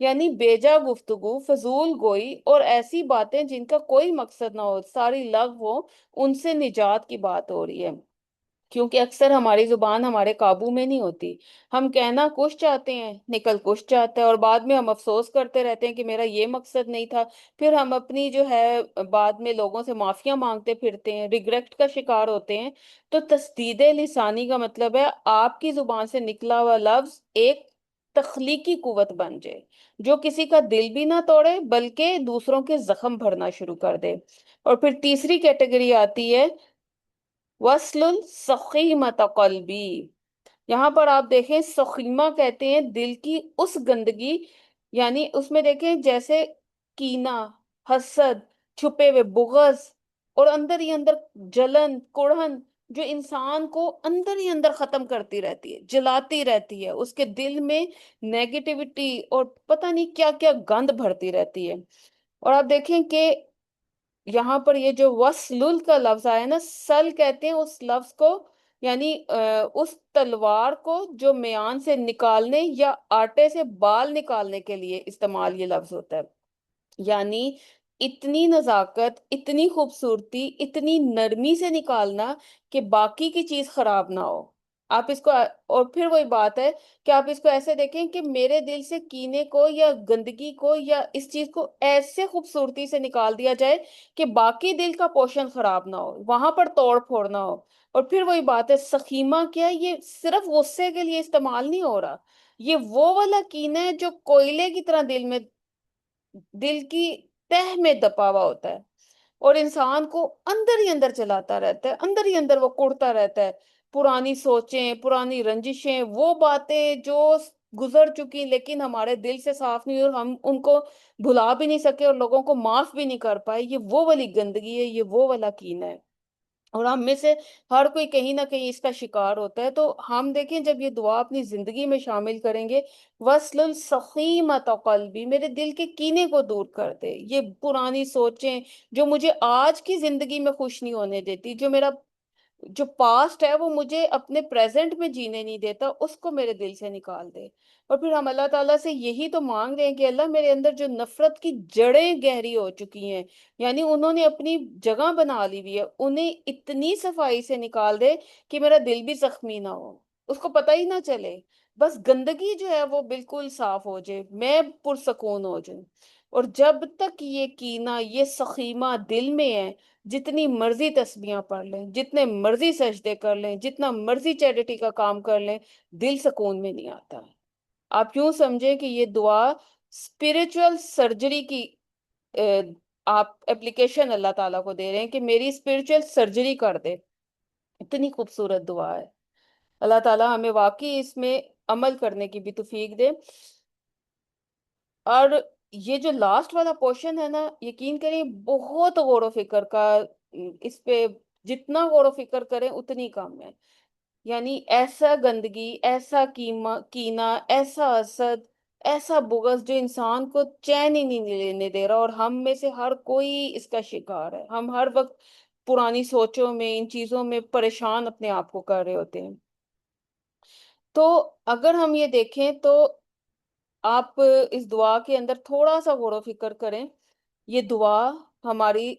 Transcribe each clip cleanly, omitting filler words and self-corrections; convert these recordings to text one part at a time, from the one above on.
یعنی بیجا گفتگو، فضول گوئی اور ایسی باتیں جن کا کوئی مقصد نہ ہو، ساری لغو ہو، ان سے نجات کی بات ہو رہی ہے۔ کیونکہ اکثر ہماری زبان ہمارے قابو میں نہیں ہوتی، ہم کہنا کچھ چاہتے ہیں، نکل کچھ چاہتا ہے، اور بعد میں ہم افسوس کرتے رہتے ہیں کہ میرا یہ مقصد نہیں تھا۔ پھر ہم اپنی جو ہے بعد میں لوگوں سے معافیاں مانگتے پھرتے ہیں، ریگریٹ کا شکار ہوتے ہیں۔ تو تسدید لسانی کا مطلب ہے آپ کی زبان سے نکلا ہوا لفظ ایک تخلیقی قوت بن جائے، جو کسی کا دل بھی نہ توڑے بلکہ دوسروں کے زخم بھرنا شروع کر دے۔ اور پھر تیسری کیٹیگری آتی ہے وصل السخیمۃ قلبی۔ یہاں پر آپ دیکھیں سخیمہ کہتے ہیں دل کی اس گندگی، یعنی اس میں دیکھیں جیسے کینہ، حسد، چھپے ہوئے بغض اور اندر ہی اندر جلن کڑھن، جو انسان کو اندر ہی اندر ختم کرتی رہتی ہے، جلاتی رہتی ہے، اس کے دل میں نیگیٹیوٹی اور پتہ نہیں کیا کیا گند بھرتی رہتی ہے۔ اور آپ دیکھیں کہ یہاں پر یہ جو وسلل کا لفظ آیا نا، سل کہتے ہیں اس لفظ کو، یعنی اس تلوار کو جو میان سے نکالنے یا آٹے سے بال نکالنے کے لیے استعمال یہ لفظ ہوتا ہے۔ یعنی اتنی نزاکت، اتنی خوبصورتی، اتنی نرمی سے نکالنا کہ باقی کی چیز خراب نہ ہو۔ آپ اس کو، اور پھر وہی بات ہے کہ آپ اس کو ایسے دیکھیں کہ میرے دل سے کینے کو یا گندگی کو یا اس چیز کو ایسے خوبصورتی سے نکال دیا جائے کہ باقی دل کا پوشن خراب نہ ہو، وہاں پر توڑ پھوڑ نہ ہو۔ اور پھر وہی بات ہے سخیمہ کیا ہے، یہ صرف غصے کے لیے استعمال نہیں ہو رہا، یہ وہ والا کینہ ہے جو کوئلے کی طرح دل کی تہ میں دبا ہوا ہوتا ہے، اور انسان کو اندر ہی اندر چلاتا رہتا ہے، اندر ہی اندر وہ کڑتا رہتا ہے۔ پرانی سوچیں، پرانی رنجشیں، وہ باتیں جو گزر چکی لیکن ہمارے دل سے صاف نہیں، اور ہم ان کو بھلا بھی نہیں سکے اور لوگوں کو معاف بھی نہیں کر پائے، یہ وہ والی گندگی ہے، یہ وہ والا کینہ ہے۔ اور ہم میں سے ہر کوئی کہیں نہ کہیں اس کا شکار ہوتا ہے۔ تو ہم دیکھیں جب یہ دعا اپنی زندگی میں شامل کریں گے، وصل السخیمۃ قلبی، میرے دل کے کینے کو دور کر دے، یہ پرانی سوچیں جو مجھے آج کی زندگی میں خوش نہیں ہونے دیتی، جو پاسٹ ہے وہ مجھے اپنے پریزنٹ میں جینے نہیں دیتا، اس کو میرے دل سے نکال دے۔ اور پھر ہم اللہ تعالیٰ سے یہی تو مانگ رہے ہیں کہ اللہ میرے اندر جو نفرت کی جڑیں گہری ہو چکی ہیں، یعنی انہوں نے اپنی جگہ بنا لی ہوئی ہے، انہیں اتنی صفائی سے نکال دے کہ میرا دل بھی زخمی نہ ہو، اس کو پتہ ہی نہ چلے، بس گندگی جو ہے وہ بالکل صاف ہو جائے، میں پرسکون ہو جاؤں۔ اور جب تک یہ کینہ، یہ سخیمہ دل میں ہے، جتنی مرضی تسبیحاں پڑھ لیں، جتنے مرضی سجدے کر لیں، جتنا مرضی چیریٹی کا کام کر لیں، دل سکون میں نہیں آتا۔ آپ یوں سمجھیں کہ یہ دعا اسپرچل سرجری کی اہ، آپ اپلیکیشن اللہ تعالیٰ کو دے رہے ہیں کہ میری اسپرچل سرجری کر دے۔ اتنی خوبصورت دعا ہے، اللہ تعالیٰ ہمیں واقعی اس میں عمل کرنے کی بھی توفیق دے۔ اور یہ جو لاسٹ والا پورشن ہے نا، یقین کریں بہت غور و فکر کا، اس پہ جتنا غور و فکر کریں اتنی کم ہے۔ یعنی ایسا گندگی، ایسا کینہ، ایسا حسد، ایسا بغض جو انسان کو چین ہی نہیں لینے دے رہا، اور ہم میں سے ہر کوئی اس کا شکار ہے، ہم ہر وقت پرانی سوچوں میں، ان چیزوں میں پریشان اپنے آپ کو کر رہے ہوتے ہیں۔ تو اگر ہم یہ دیکھیں تو آپ اس دعا کے اندر تھوڑا سا غور و فکر کریں، یہ دعا ہماری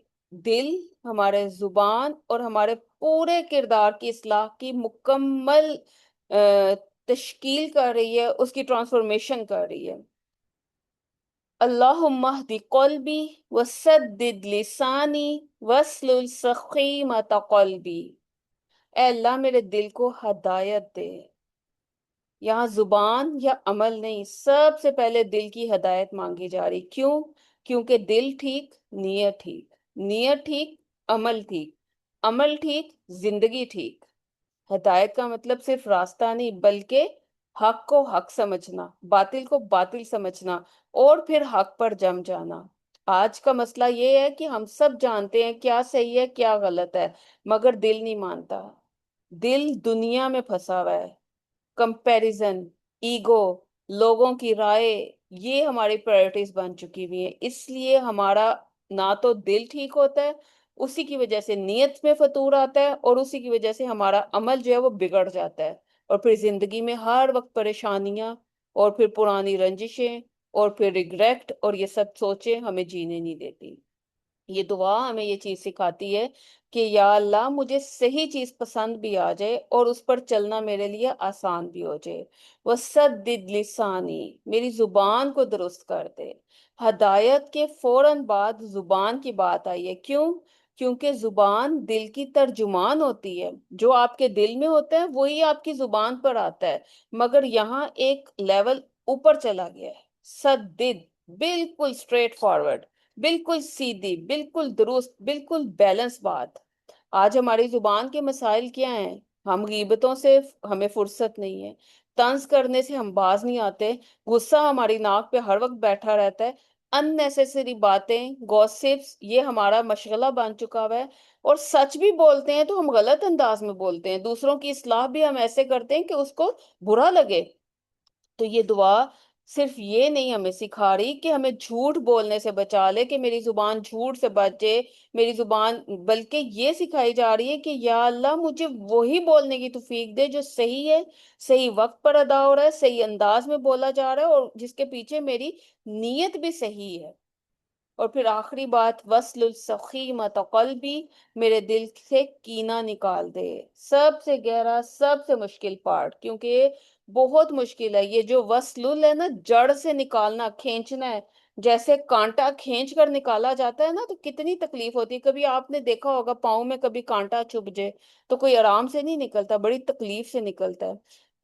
دل، ہمارے زبان اور ہمارے پورے کردار کی اصلاح کی مکمل تشکیل کر رہی ہے، اس کی ٹرانسفارمیشن کر رہی ہے۔ اللہم اہد قلبی وسدد لسانی واسلل سخیمۃ قلبی، اے اللہ میرے دل کو ہدایت دے۔ یہاں زبان یا عمل نہیں، سب سے پہلے دل کی ہدایت مانگی جا رہی، کیوں؟ کیونکہ دل ٹھیک، نیت ٹھیک، نیت ٹھیک، عمل ٹھیک، عمل ٹھیک، زندگی ٹھیک۔ ہدایت کا مطلب صرف راستہ نہیں، بلکہ حق کو حق سمجھنا، باطل کو باطل سمجھنا، اور پھر حق پر جم جانا۔ آج کا مسئلہ یہ ہے کہ ہم سب جانتے ہیں کیا صحیح ہے کیا غلط ہے، مگر دل نہیں مانتا۔ دل دنیا میں پھنسا ہوا ہے، کمپیریزن، ایگو، لوگوں کی رائے، یہ ہماری پرائرٹیز بن چکی ہوئی ہیں۔ اس لیے ہمارا نہ تو دل ٹھیک ہوتا ہے، اسی کی وجہ سے نیت میں فطور آتا ہے، اور اسی کی وجہ سے ہمارا عمل جو ہے وہ بگڑ جاتا ہے، اور پھر زندگی میں ہر وقت پریشانیاں، اور پھر پرانی رنجشیں، اور پھر ریگریٹ اور یہ سب سوچیں ہمیں جینے نہیں دیتی۔ یہ دعا ہمیں یہ چیز سکھاتی ہے کہ یا اللہ مجھے صحیح چیز پسند بھی آ جائے اور اس پر چلنا میرے لیے آسان بھی ہو جائے۔ وسدد لسانی، میری زبان کو درست کر دے۔ ہدایت کے فوراً بعد زبان کی بات آئی ہے، کیوں؟ کیونکہ زبان دل کی ترجمان ہوتی ہے، جو آپ کے دل میں ہوتا ہے وہی آپ کی زبان پر آتا ہے، مگر یہاں ایک لیول اوپر چلا گیا ہے۔ سدد، بالکل اسٹریٹ فارورڈ، بالکل سیدھی، بالکل درست، بالکل بیلنس بات۔ آج ہماری زبان کے مسائل کیا ہیں؟ ہم غیبتوں سے ہمیں فرصت نہیں ہے، طنز کرنے سے ہم باز نہیں آتے، غصہ ہماری ناک پہ ہر وقت بیٹھا رہتا ہے، ان نیسیسری باتیں، گوسپس یہ ہمارا مشغلہ بن چکا ہوا ہے، اور سچ بھی بولتے ہیں تو ہم غلط انداز میں بولتے ہیں، دوسروں کی اصلاح بھی ہم ایسے کرتے ہیں کہ اس کو برا لگے۔ تو یہ دعا صرف یہ نہیں ہمیں سکھا رہی کہ ہمیں جھوٹ بولنے سے بچا لے، کہ میری زبان جھوٹ سے بچے، میری زبان، بلکہ یہ سکھائی جا رہی ہے کہ یا اللہ مجھے وہی بولنے کی توفیق دے جو صحیح ہے، صحیح وقت پر ادا ہو رہا ہے، صحیح انداز میں بولا جا رہا ہے، اور جس کے پیچھے میری نیت بھی صحیح ہے۔ اور پھر آخری بات، وصل السخیمۃ قلبی، میرے دل سے کینہ نکال دے۔ سب سے گہرا، سب سے مشکل پارٹ، کیونکہ یہ بہت مشکل ہے، یہ جو وصل ہے نا، جڑ سے نکالنا، کھینچنا ہے، جیسے کانٹا کھینچ کر نکالا جاتا ہے نا تو کتنی تکلیف ہوتی ہے۔ کبھی آپ نے دیکھا ہوگا پاؤں میں کبھی کانٹا چبھ جائے تو کوئی آرام سے نہیں نکلتا، بڑی تکلیف سے نکلتا ہے۔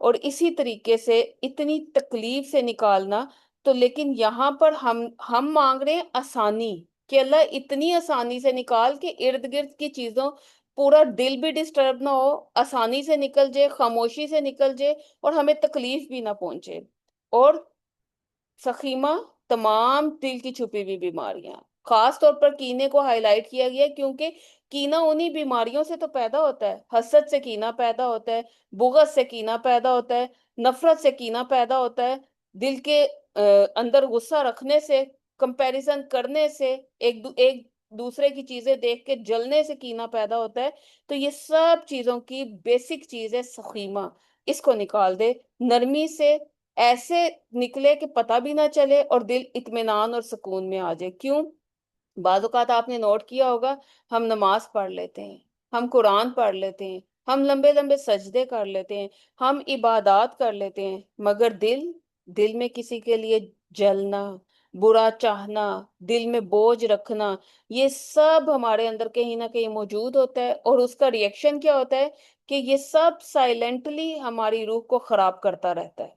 اور اسی طریقے سے اتنی تکلیف سے نکالنا، تو لیکن یہاں پر ہم مانگ رہے ہیں آسانی، کہ اللہ اتنی آسانی سے نکال کہ ارد گرد کی چیزوں، پورا دل بھی ڈسٹرب نہ ہو، آسانی سے نکل جائے، خاموشی سے نکل جائے، اور ہمیں تکلیف بھی نہ پہنچے۔ اور سخیمہ، تمام دل کی چھپی ہوئی بیماریاں، خاص طور پر کینے کو ہائی لائٹ کیا گیا ہے، کیونکہ کینا انہی بیماریوں سے تو پیدا ہوتا ہے۔ حسد سے کینا پیدا ہوتا ہے، بغض سے کینا پیدا ہوتا ہے، نفرت سے کینا پیدا ہوتا ہے، دل کے اندر غصہ رکھنے سے، کمپیریزن کرنے سے، ایک دوسرے کی چیزیں دیکھ کے جلنے سے کینا پیدا ہوتا ہے۔ تو یہ سب چیزوں کی بیسک چیز ہے سخیمہ، اس کو نکال دے نرمی سے، ایسے نکلے کہ پتہ بھی نہ چلے، اور دل اطمینان اور سکون میں آ جائے۔ کیوں؟ بعض اوقات آپ نے نوٹ کیا ہوگا، ہم نماز پڑھ لیتے ہیں، ہم قرآن پڑھ لیتے ہیں، ہم لمبے لمبے سجدے کر لیتے ہیں، ہم عبادات کر لیتے ہیں، مگر دل میں کسی کے لیے جلنا، برا چاہنا، دل میں بوجھ رکھنا، یہ سب ہمارے اندر کہیں نہ کہیں موجود ہوتا ہے، اور اس کا ریئیکشن کیا ہوتا ہے کہ یہ سب سائلنٹلی ہماری روح کو خراب کرتا رہتا ہے۔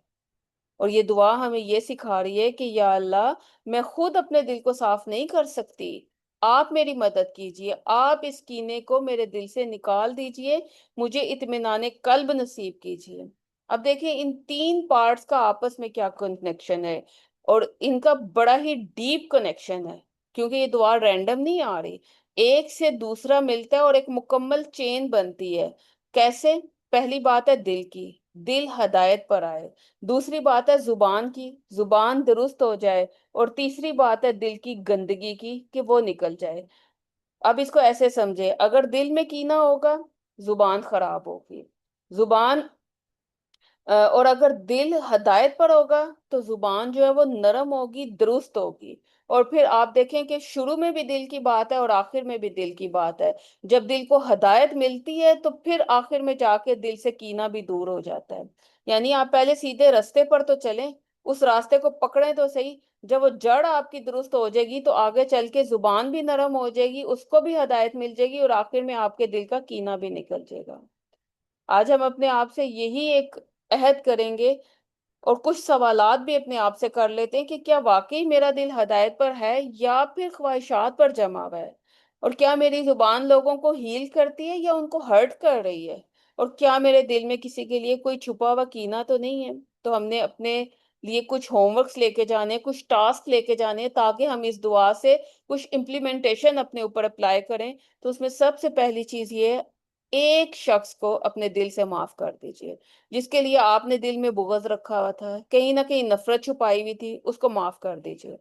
اور یہ دعا ہمیں یہ سکھا رہی ہے کہ یا اللہ میں خود اپنے دل کو صاف نہیں کر سکتی، آپ میری مدد کیجئے، آپ اس کینے کو میرے دل سے نکال دیجئے، مجھے اطمینان قلب نصیب کیجئے۔ اب دیکھیں ان تین پارٹس کا آپس میں کیا کنیکشن ہے، اور ان کا بڑا ہی ڈیپ کنیکشن ہے، کیونکہ یہ دعا رینڈم نہیں آ رہی، ایک سے دوسرا ملتا ہے اور ایک مکمل چین بنتی ہے۔ کیسے؟ پہلی بات ہے دل کی، دل ہدایت پر آئے، دوسری بات ہے زبان کی، زبان درست ہو جائے، اور تیسری بات ہے دل کی گندگی کی، کہ وہ نکل جائے۔ اب اس کو ایسے سمجھے، اگر دل میں کینہ ہوگا زبان خراب ہوگی، زبان اور اگر دل ہدایت پر ہوگا تو زبان جو ہے وہ نرم ہوگی، درست ہوگی۔ اور پھر آپ دیکھیں کہ شروع میں بھی دل کی بات ہے اور آخر میں بھی دل کی بات ہے، جب دل کو ہدایت ملتی ہے تو پھر آخر میں جا کے دل سے کینہ بھی دور ہو جاتا ہے۔ یعنی آپ پہلے سیدھے راستے پر تو چلیں، اس راستے کو پکڑیں تو صحیح، جب وہ جڑ آپ کی درست ہو جائے گی تو آگے چل کے زبان بھی نرم ہو جائے گی، اس کو بھی ہدایت مل جائے گی، اور آخر میں آپ کے دل کا کینہ بھی نکل جائے گا۔ آج ہم اپنے آپ سے یہی ایک عہد کریں گے، اور کچھ سوالات بھی اپنے آپ سے کر لیتے ہیں کہ کیا واقعی میرا دل ہدایت پر ہے یا پھر خواہشات پر جمع ہوا ہے، اور کیا میری زبان لوگوں کو ہیل کرتی ہے یا ان کو ہرٹ کر رہی ہے، اور کیا میرے دل میں کسی کے لیے کوئی چھپا ہوا کینہ تو نہیں ہے۔ تو ہم نے اپنے لیے کچھ ہوم ورکس لے کے جانے، کچھ ٹاسک لے کے جانے، تاکہ ہم اس دعا سے کچھ امپلیمنٹیشن اپنے اوپر اپلائی کریں۔ تو اس میں سب سے پہلی چیز یہ ہے، ایک شخص کو اپنے دل سے معاف کر دیجئے، جس کے لیے آپ نے دل میں بغض رکھا ہوا تھا، کہیں نہ کہیں نفرت چھپائی ہوئی تھی، اس کو معاف کر دیجئے۔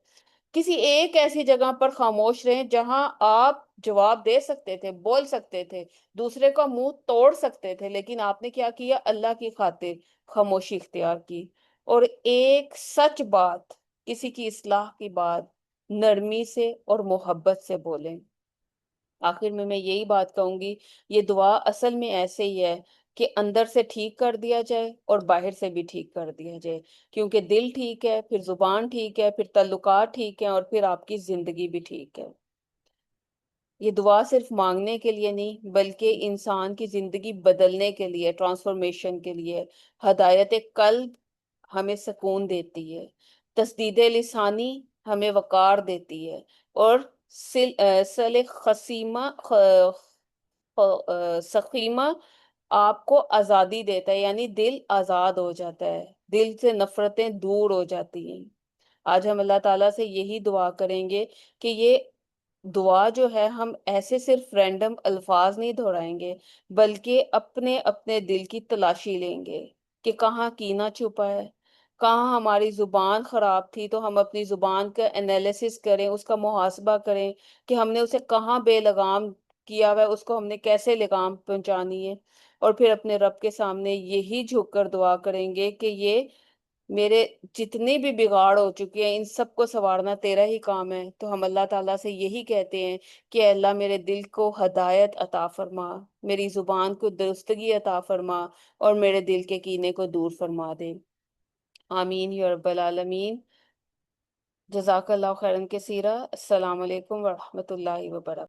کسی ایک ایسی جگہ پر خاموش رہیں جہاں آپ جواب دے سکتے تھے، بول سکتے تھے، دوسرے کا منہ توڑ سکتے تھے، لیکن آپ نے کیا کیا؟ اللہ کی خاطر خاموشی اختیار کی۔ اور ایک سچ بات کسی کی اصلاح کی بات نرمی سے اور محبت سے بولیں۔ آخر میں یہی بات کہوں گی، یہ دعا اصل میں ایسے ہی ہے کہ اندر سے ٹھیک کر دیا جائے اور باہر سے بھی ٹھیک کر دیا جائے، کیونکہ دل ٹھیک ہے پھر زبان ٹھیک ہے، پھر تعلقات ٹھیک ہیں، اور پھر آپ کی زندگی بھی ٹھیک ہے۔ یہ دعا صرف مانگنے کے لیے نہیں، بلکہ انسان کی زندگی بدلنے کے لیے، ٹرانسفارمیشن کے لیے، ہدایت قلب ہمیں سکون دیتی ہے، تسدید لسانی ہمیں وقار دیتی ہے، اور سل خسیمہ سخیمہ آپ کو آزادی دیتا ہے، یعنی دل آزاد ہو جاتا ہے، دل سے نفرتیں دور ہو جاتی ہیں۔ آج ہم اللہ تعالیٰ سے یہی دعا کریں گے کہ یہ دعا جو ہے ہم ایسے صرف رینڈم الفاظ نہیں دہرائیں گے، بلکہ اپنے اپنے دل کی تلاشی لیں گے کہ کہاں کینہ چھپا ہے، کہاں ہماری زبان خراب تھی، تو ہم اپنی زبان کا انالیسس کریں، اس کا محاسبہ کریں کہ ہم نے اسے کہاں بے لگام کیا ہوا ہے، اس کو ہم نے کیسے لگام پہنچانی ہے، اور پھر اپنے رب کے سامنے یہی جھک کر دعا کریں گے کہ یہ میرے جتنے بھی بگاڑ ہو چکے ہیں ان سب کو سنوارنا تیرا ہی کام ہے۔ تو ہم اللہ تعالیٰ سے یہی کہتے ہیں کہ اے اللہ میرے دل کو ہدایت عطا فرما، میری زبان کو درستگی عطا فرما، اور میرے دل کے کینے کو دور فرما دے۔ آمین یا رب العالمین۔ جزاک اللہ خیرن کثیرہ۔ السلام علیکم ورحمۃ اللہ وبرکاتہ۔